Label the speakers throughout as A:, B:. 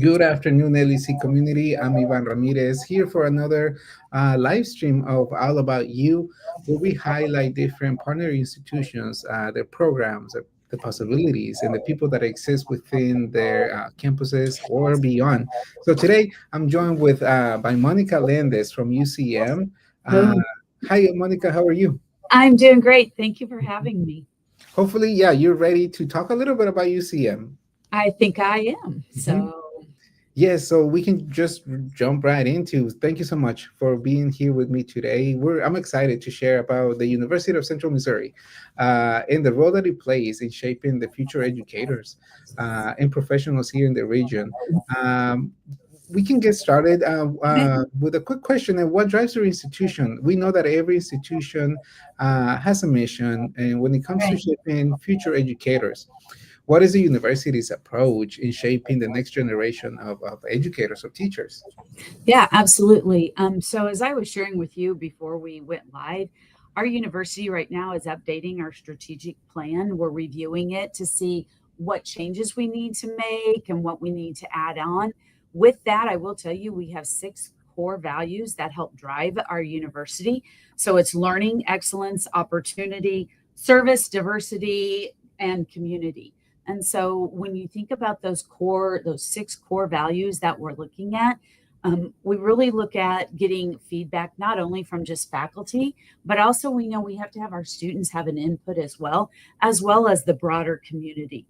A: Good afternoon, LEC community. I'm Ivan Ramirez here for another live stream of All About You, where we highlight different partner institutions, their programs, the possibilities, and the people that exist within their campuses or beyond. So today I'm joined with by Monica Lendes from UCM. Uh,
B: Oh,
A: Hi, Monica. How are you?
B: I'm doing great. Thank you for having me.
A: Hopefully, yeah, you're ready to talk a little bit about UCM.
B: I think I am. So,
A: Yes, so we can just jump right into. Thank you so much for being here with me today. I'm excited to share about the University of Central Missouri and the role that it plays in shaping the future educators and professionals here in the region. Um, we can get started with a quick question: and what drives your institution? We know that every institution has a mission, and when it comes to
B: right.
A: shaping future educators, what is the university's approach in shaping the next generation of educators, of teachers?
B: Yeah, absolutely. So as I was sharing with you before we went live, our university right now is updating our strategic plan. We're reviewing it to see what changes we need to make and what we need to add on. With that, I will tell you we have six core values that help drive our university. So it's learning, excellence, opportunity, service, diversity, and community. And so when you think about those six core values that we're looking at, we really look at getting feedback not only from just faculty, but also we know we have to have our students have an input as well as the broader community.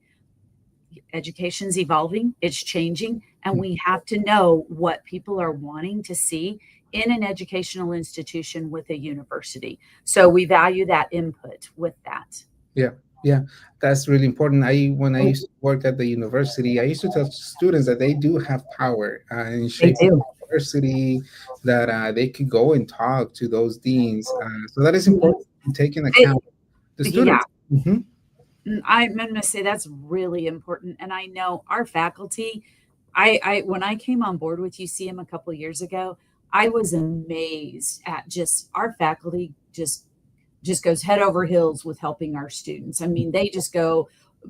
B: Education's evolving, it's changing, and we have to know what people are wanting to see in an educational institution with a university. So we value that input with that.
A: Yeah, yeah, that's really important. When I used to work at the university, I used to tell students that they do have power in
B: They
A: shaping
B: do.
A: the university, that they could go and talk to those deans. So that is important to take in
B: It-
A: account the
B: yeah,
A: students. Mhm.
B: I'm going to say that's really important. And I know our faculty, I when I came on board with UCM a couple years ago, I was amazed at just our faculty just goes head over heels with helping our students. I mean, they just go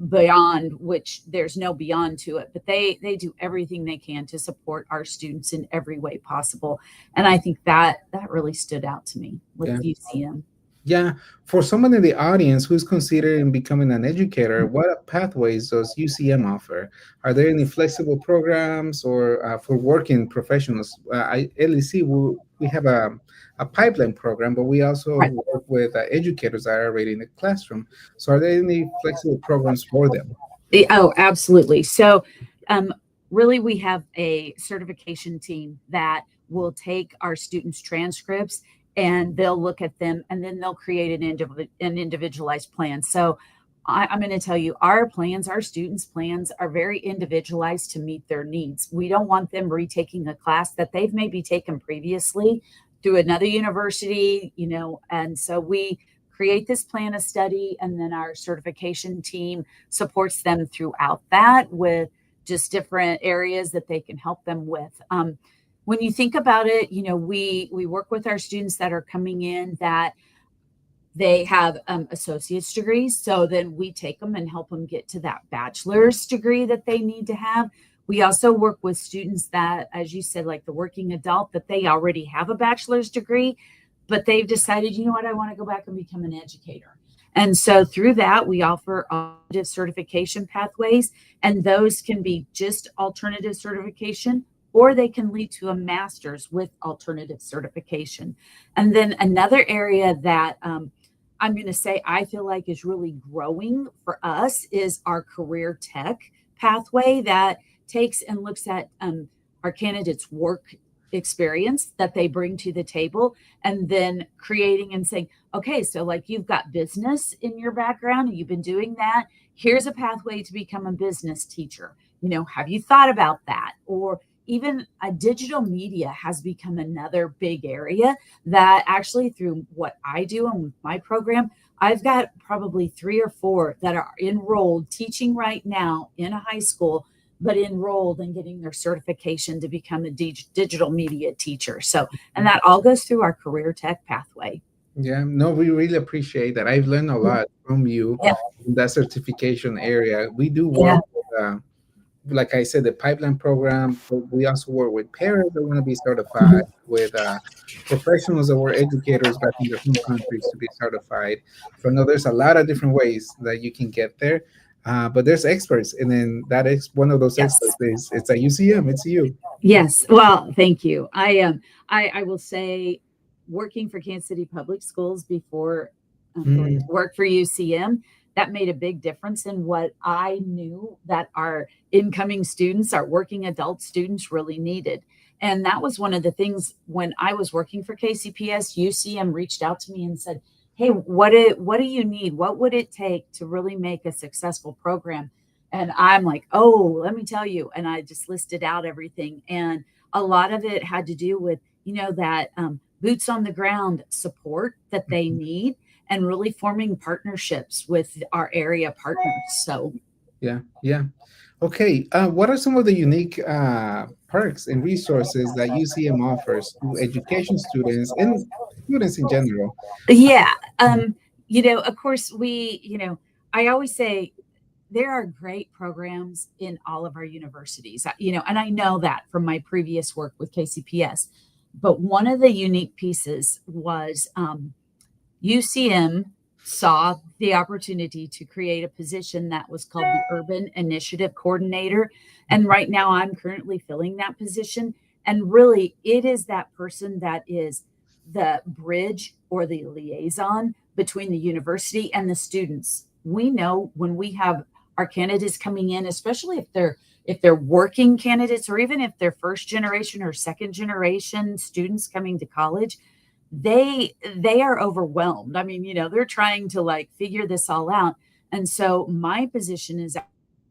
B: beyond, which there's no beyond to it, but they do everything they can to support our students in every way possible. And I think that really stood out to me with
A: Yeah.
B: UCM.
A: Yeah, for someone in the audience who's considering becoming an educator, what pathways does UCM offer? Are there any flexible programs or for working professionals? LEC, we have a pipeline program, but we also
B: Right.
A: work with educators that are already in the classroom. So, are there any flexible programs for them?
B: Oh, absolutely. So, um, really, we have a certification team that will take our students' transcripts and they'll look at them and then they'll create an individualized plan. So, I'm going to tell you, our students' plans are very individualized to meet their needs. We don't want them retaking a class that they've maybe taken previously through another university, and so we create this plan of study and then our certification team supports them throughout that with just different areas that they can help them with. When you think about it, we work with our students that are coming in that they have associate's degrees. So then we take them and help them get to that bachelor's degree that they need to have. We also work with students that, as you said, like the working adult, that they already have a bachelor's degree, but they've decided, you know what, I want to go back and become an educator. And so through that, we offer alternative certification pathways, and those can be just alternative certification, or they can lead to a master's with alternative certification. And then another area that I'm going to say I feel like is really growing for us is our career tech pathway that takes and looks at our candidates' work experience that they bring to the table and then creating and saying, okay, so like you've got business in your background and you've been doing that. Here's a pathway to become a business teacher. Have you thought about that? Or even a digital media has become another big area that actually through what I do and with my program, I've got probably three or four that are enrolled teaching right now in a high school, but enrolled and getting their certification to become a digital media teacher. So, and that all goes through our career tech pathway.
A: Yeah, no, we really appreciate that. I've learned a lot from you
B: Yeah.
A: in that certification area. We do
B: Yeah.
A: work with like I said, the pipeline program. But we also work with parents that want to be certified, with professionals that were educators back in their home countries to be certified. So I know there's a lot of different ways that you can get there, but there's experts, and then one of those experts
B: Yes.
A: is it's at UCM. It's you.
B: Yes. Well, thank you. I will say, working for Kansas City Public Schools before going to
A: Mm,
B: work for UCM, that made a big difference in what I knew that our incoming students, our working adult students, really needed. And that was one of the things when I was working for KCPS. UCM reached out to me and said, "Hey, what do you need? What would it take to really make a successful program?" And I'm like, "Oh, let me tell you." And I just listed out everything. And a lot of it had to do with, that boots on the ground support that they
A: mhm.
B: need, and really forming partnerships with our area partners. So,
A: Yeah, yeah. Okay, what are some of the unique perks and resources that UCM offers to education students and students in general?
B: yeah,
A: Mm,
B: of course, I always say there are great programs in all of our universities, and I know that from my previous work with KCPS. But one of the unique pieces was UCM saw the opportunity to create a position that was called the Urban Initiative Coordinator. And right now I'm currently filling that position. And really, it is that person that is the bridge or the liaison between the university and the students. We know when we have our candidates coming in, especially if they're working candidates, or even if they're first generation or second generation students coming to college, they are overwhelmed. I mean, they're trying to like figure this all out. And so my position is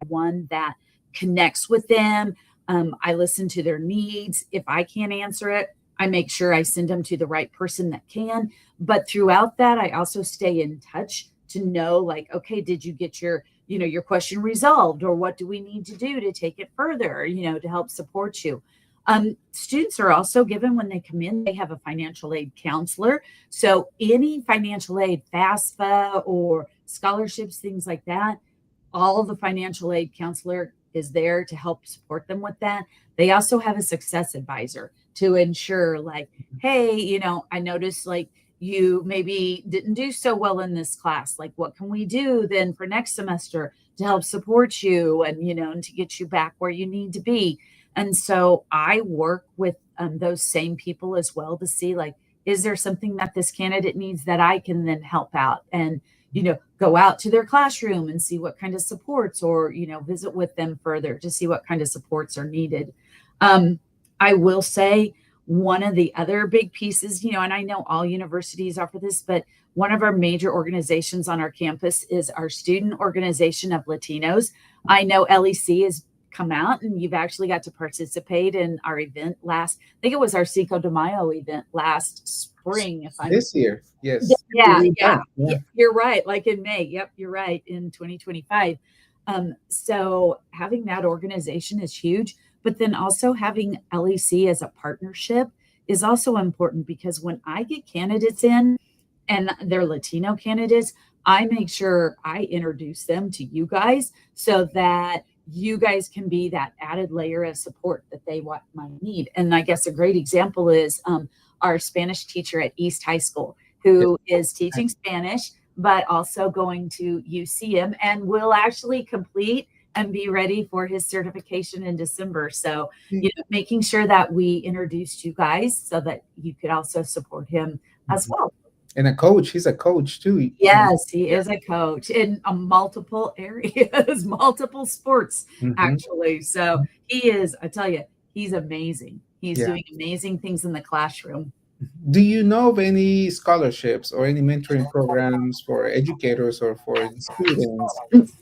B: one that connects with them. I listen to their needs. If I can't answer it, I make sure I send them to the right person that can. But throughout that, I also stay in touch to know, like, okay, did you get your question resolved, or what do we need to do to take it further, to help support you. Students are also given, when they come in, they have a financial aid counselor. So any financial aid, FAFSA or scholarships, things like that, all the financial aid counselor is there to help support them with that. They also have a success advisor to ensure, like, hey, I noticed like you maybe didn't do so well in this class. Like, what can we do then for next semester to help support you, and to get you back where you need to be? And so I work with those same people as well to see, like, is there something that this candidate needs that I can then help out, and go out to their classroom and see what kind of supports, or visit with them further to see what kind of supports are needed. um, I will say, one of the other big pieces, and I know all universities offer this, but one of our major organizations on our campus is our student organization of Latinos. I know LEC has come out, and you've actually got to participate in our event I think it was our Cinco de Mayo event last spring, if I'm
A: this year, yes.
B: yeah, yeah,
A: Yeah.
B: you're right. Like in May. Yep, you're right. In 2025. So having that organization is huge, but then also having LEC as a partnership is also important, because when I get candidates in and they're Latino candidates, I make sure I introduce them to you guys so that you guys can be that added layer of support that they might need. And I guess a great example is our Spanish teacher at East High School,
A: Yeah.
B: who is teaching Spanish, but also going to UCM, and will actually complete and be ready for his certification in December. So, making sure that we introduced you guys so that you could also support him as
A: Mhm.
B: well.
A: And a coach, he's a coach too.
B: Yes, he
A: Yeah.
B: is a coach in multiple areas, multiple sports,
A: Hmm.
B: actually. So he is, I tell you, he's amazing. He's
A: Yeah.
B: doing amazing things in the classroom.
A: Do you know of any scholarships or any mentoring programs for educators or for students?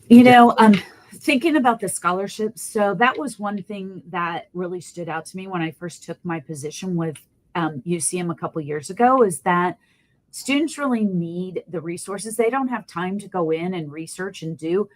B: You know, um, Thinking about the scholarships, so that was one thing that really stood out to me when I first took my position with UCM a couple years ago, is that students really need the resources. They don't have time to go in and research and do.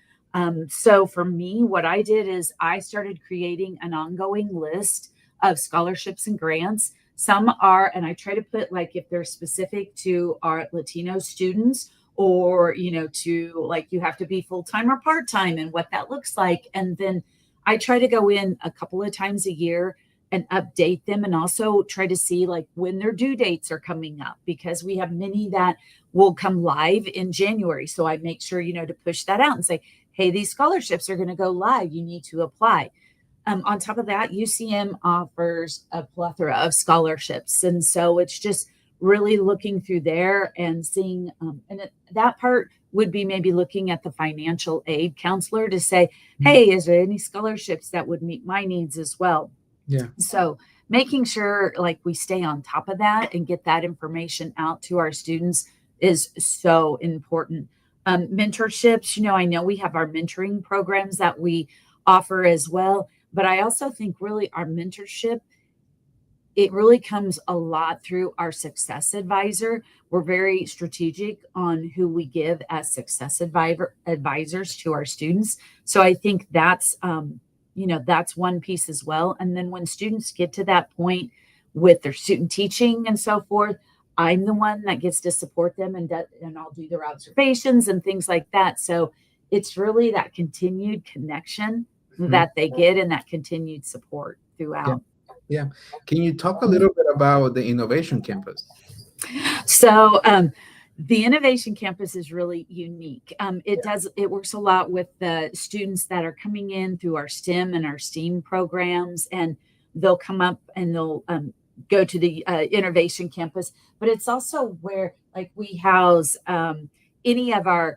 B: So for me, what I did is I started creating an ongoing list of scholarships and grants. Some are, and I try to put, like, if they're specific to our Latino students, or to, like, you have to be full time or part time, and what that looks like. And then I try to go in a couple of times a year and update them, and also try to see like when their due dates are coming up, because we have many that will come live in January. So I make sure, to push that out and say, hey, these scholarships are going to go live. You need to apply. On top of that, UCM offers a plethora of scholarships. And so it's just really looking through there and seeing, that part would be maybe looking at the financial aid counselor to say, hey, is there any scholarships that would meet my needs as well?
A: Yeah.
B: So making sure like we stay on top of that and get that information out to our students is so important. Mentorships, I know we have our mentoring programs that we offer as well, but I also think really our mentorship, it really comes a lot through our success advisor. We're very strategic on who we give as success advisors to our students. So I think that's, that's one piece as well. And then when students get to that point with their student teaching and so forth, I'm the one that gets to support them, and I'll do their observations and things like that. So it's really that continued connection that they get and that continued support throughout.
A: Yeah. Can you talk a little bit about the Innovation Campus?
B: So the Innovation Campus is really unique. It works a lot with the students that are coming in through our STEM and our STEAM programs, and they'll come up and they'll go to the Innovation Campus. But it's also where like we house any of our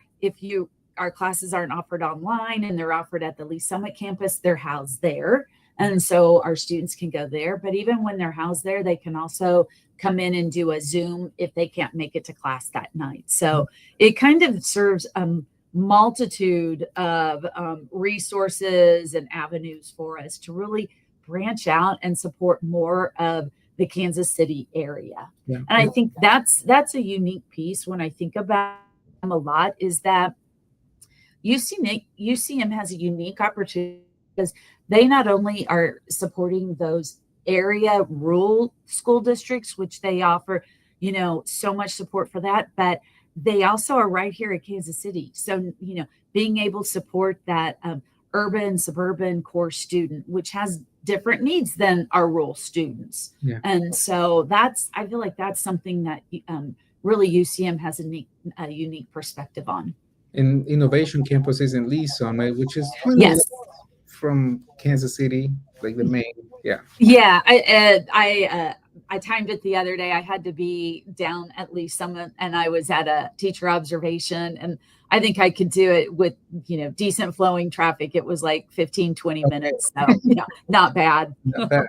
B: classes aren't offered online and they're offered at the Lee Summit campus, they're housed there. And so our students can go there. But even when they're housed there, they can also come in and do a Zoom if they can't make it to class that night. So it kind of serves a multitude of resources and avenues for us to really branch out and support more of the Kansas City area.
A: Yeah.
B: And I think that's a unique piece when I think about them a lot, is that UCM has a unique opportunity because they not only are supporting those area rural school districts, which they offer, so much support for that, but they also are right here at Kansas City. So, being able to support that urban, suburban core student, which has different needs than our rural students.
A: Yeah.
B: And so I feel like that's something that really UCM has a unique perspective on.
A: And Innovation Campus is in Lee Summit, which is 20
B: Yes.
A: minutes from Kansas City, like the main. Yeah.
B: Yeah. I timed it the other day. I had to be down at Lee Summit, and I was at a teacher observation, and I think I could do it with, decent flowing traffic. It was like 15, 20 minutes. So, not bad.
A: Not bad.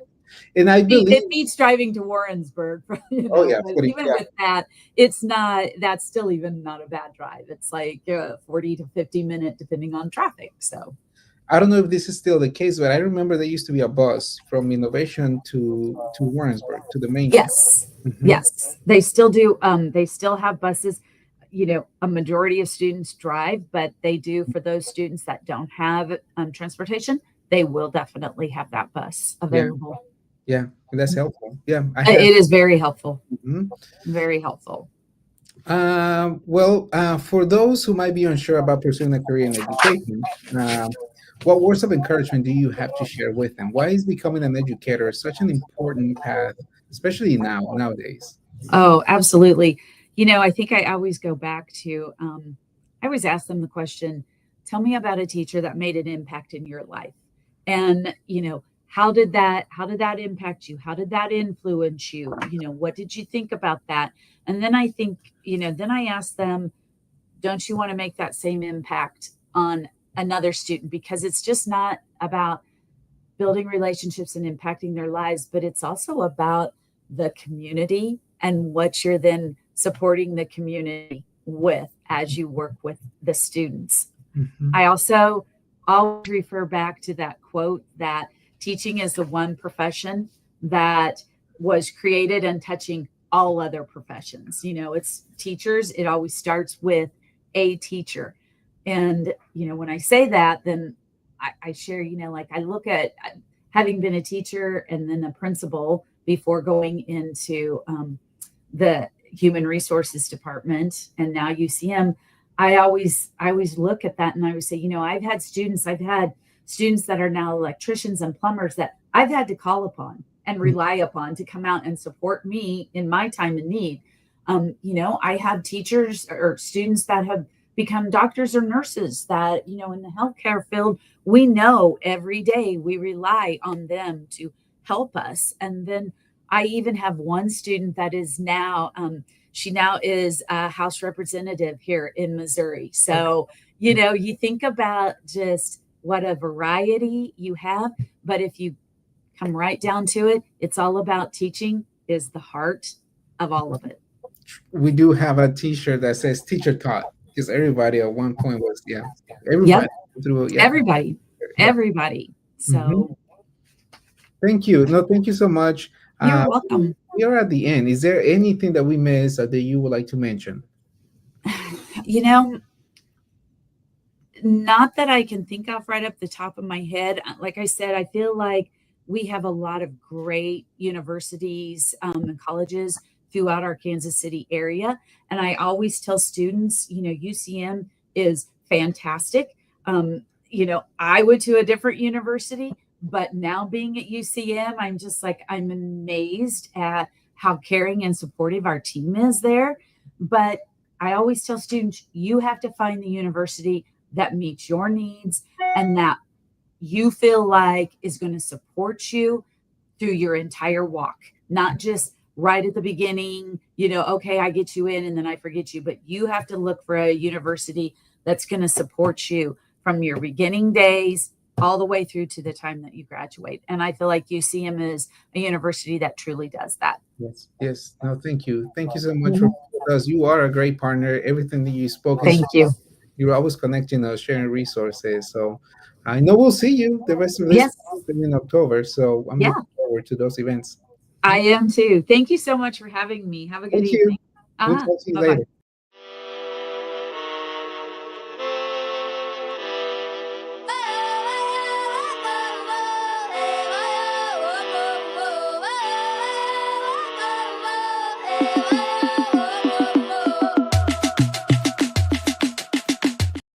A: And I believe
B: it beats driving to Warrensburg.
A: Oh, yeah.
B: With that, that's still even not a bad drive. It's like 40 to 50 minutes, depending on traffic. So
A: I don't know if this is still the case, but I remember there used to be a bus from Innovation to Warrensburg, to the main.
B: Yes. Yes, they still do. They still have buses. A majority of students drive, but they do, for those students that don't have transportation, they will definitely have that bus available.
A: Yeah, that's helpful. Yeah,
B: it is very helpful.
A: Mhm.
B: Very helpful.
A: For those who might be unsure about pursuing a career in education, what words of encouragement do you have to share with them? Why is becoming an educator such an important path, especially nowadays?
B: Oh, absolutely. I think I always go back to, I always ask them the question, tell me about a teacher that made an impact in your life. And, how did that impact you? How did that influence you? What did you think about that? And then I think, then I ask them, don't you want to make that same impact on another student? Because it's just not about building relationships and impacting their lives, but it's also about the community and what you're then supporting the community with as you work with the students.
A: Mhm.
B: I also always refer back to that quote that teaching is the one profession that was created and touching all other professions. It's teachers. It always starts with a teacher. And, when I say that, then I share, I look at having been a teacher and then a principal before going into the human resources department and now UCM. I always look at that and I would say, I've had students that are now electricians and plumbers that I've had to call upon and rely upon to come out and support me in my time of need. I have teachers or students that have become doctors or nurses that, in the healthcare field, we know every day we rely on them to help us. And then I even have one student that is now, she now is a House representative here in Missouri. So, you think about just what a variety you have. But if you come right down to it, it's all about teaching is the heart of all of it.
A: We do have a T-shirt that says "Teacher Taught" because everybody at one point was, yeah,
B: Yep.
A: everybody through, yeah,
B: Everybody,
A: yeah.
B: everybody.
A: Hmm.
B: So
A: Thank you. No, thank you so much.
B: you're
A: Uh,
B: welcome.
A: we are at the end. Is there anything that we missed that you would like to mention?
B: You know, not that I can think of right up the top of my head. Like I said, I feel like we have a lot of great universities and colleges throughout our Kansas City area. And I always tell students, UCM is fantastic. I went to a different university, but now being at UCM, I'm just like, I'm amazed at how caring and supportive our team is there. But I always tell students, you have to find the university that meets your needs and that you feel like is going to support you through your entire walk, not just right at the beginning, okay, I get you in and then I forget you, but you have to look for a university that's going to support you from your beginning days all the way through to the time that you graduate. And I feel like UCM is a university that truly does that.
A: Yes, yes. No, thank you. Thank you so much for
B: Mhm.
A: with us. You are a great partner. Everything that you spoke is
B: Thank you.
A: you're always connecting us, sharing resources. So I know we'll see you the rest of this
B: Yes.
A: month and in October. So I'm
B: Yeah,
A: looking forward to those events.
B: I am too. Thank you so much for having me. Have a good
A: Thank you.
B: evening.
A: We'll
B: Uh-huh.
A: talk to you
B: Bye bye.
A: later.